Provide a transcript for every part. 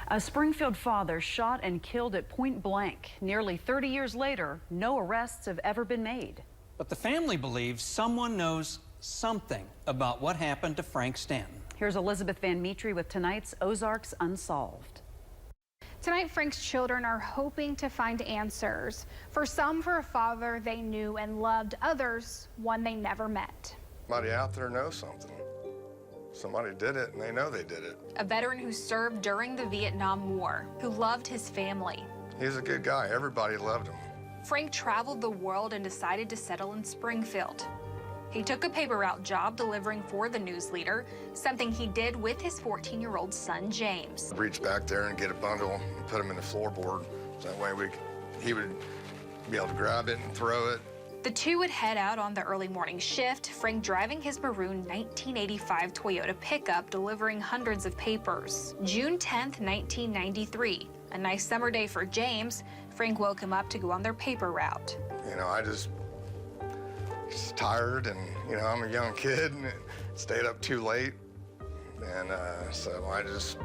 A Springfield father shot and killed at point blank. Nearly 30 years later, no arrests have ever been made. But the family believes someone knows something about what happened to Frank Stanton. Here's Elizabeth Van Mitri with tonight's OZARKS Unsolved. Tonight, Frank's children are hoping to find answers. For some, for a father they knew and loved. Others, one they never met. Somebody out there knows something. Somebody did it, and they know they did it. A veteran who served during the Vietnam War, who loved his family. He's a good guy. Everybody loved him. Frank traveled the world and decided to settle in Springfield. He took a paper route job delivering for the news leader, something he did with his 14-year-old son, James. I'd reach back there and get a bundle and put him in the floorboard. So that way he would be able to grab it and throw it. The two would head out on the early morning shift, Frank driving his maroon 1985 Toyota pickup, delivering hundreds of papers. June 10th, 1993, a nice summer day for James. Frank woke him up to go on their paper route. You know, I just tired, and, you know, I'm a young kid and stayed up too late. And so I just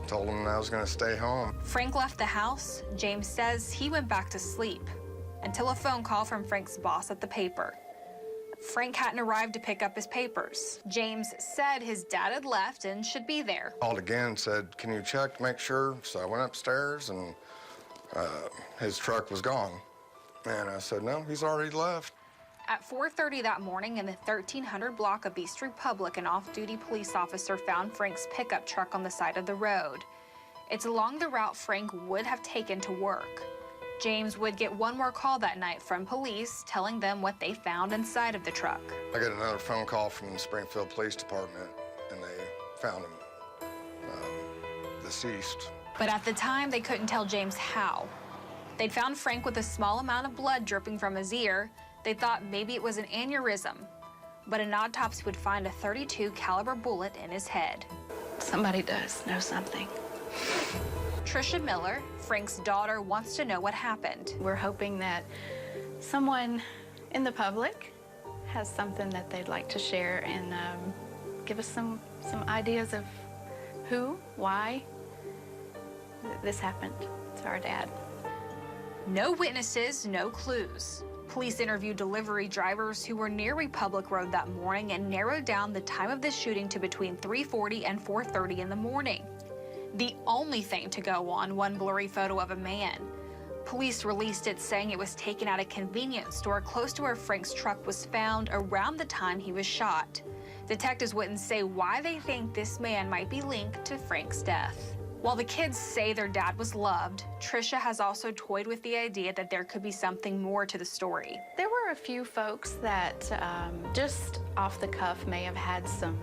told him I was going to stay home. Frank left the house. James says he went back to sleep until a phone call from Frank's boss at the paper. Frank hadn't arrived to pick up his papers. James said his dad had left and should be there. Called again, said, "Can you check to make sure?" So I went upstairs, and his truck was gone. And I said, "No, he's already left." At 4:30 that morning in the 1300 block of East Republic, an off-duty police officer found Frank's pickup truck on the side of the road. It's along the route Frank would have taken to work. James would get one more call that night from police telling them what they found inside of the truck. I got another phone call from the Springfield Police Department, and they found him deceased. But at the time, they couldn't tell James how. They'd found Frank with a small amount of blood dripping from his ear. They thought maybe it was an aneurysm, but an autopsy would find a .32 caliber bullet in his head. Somebody does know something. Trisha Miller, Frank's daughter, wants to know what happened. We're hoping that someone in the public has something that they'd like to share and give us some ideas of who, why this happened to our dad. No witnesses, no clues. Police interviewed delivery drivers who were near Republic Road that morning and narrowed down the time of the shooting to between 3:40 and 4:30 in the morning. The only thing to go on, one blurry photo of a man. Police released it saying it was taken at a convenience store close to where Frank's truck was found around the time he was shot. Detectives wouldn't say why they think this man might be linked to Frank's death. While the kids say their dad was loved, Trisha has also toyed with the idea that there could be something more to the story. There were a few folks that just off the cuff may have had some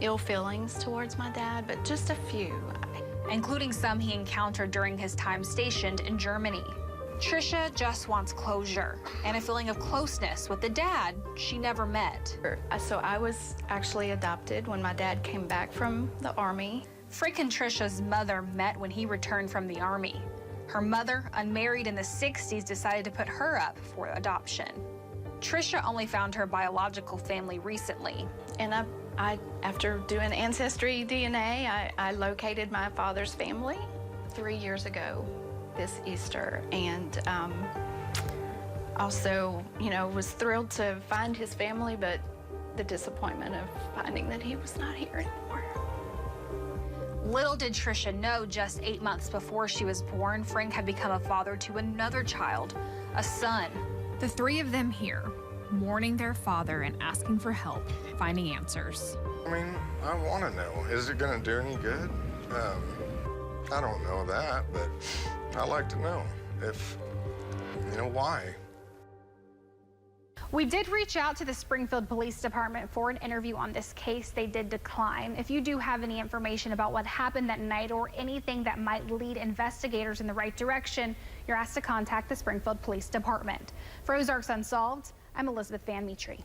ill feelings towards my dad, but just a few. Including some he encountered during his time stationed in Germany. Trisha just wants closure and a feeling of closeness with the dad she never met. So I was actually adopted when my dad came back from the Army. Frank and Trisha's mother met when he returned from the Army. Her mother, unmarried in the 60s, decided to put her up for adoption. Trisha only found her biological family recently. And after doing Ancestry DNA, I located my father's family 3 years ago this Easter, and also, you know, was thrilled to find his family, but the disappointment of finding that he was not here anymore. Little did Trisha know, just 8 months before she was born, Frank had become a father to another child, a son. The three of them here, mourning their father and asking for help, finding answers. I mean, I want to know, is it going to do any good? I don't know that, but I'd like to know if, you know, why. We did reach out to the Springfield Police Department for an interview on this case. They did decline. If you do have any information about what happened that night or anything that might lead investigators in the right direction, you're asked to contact the Springfield Police Department. For OZARKS Unsolved, I'm Elizabeth Van Mitri.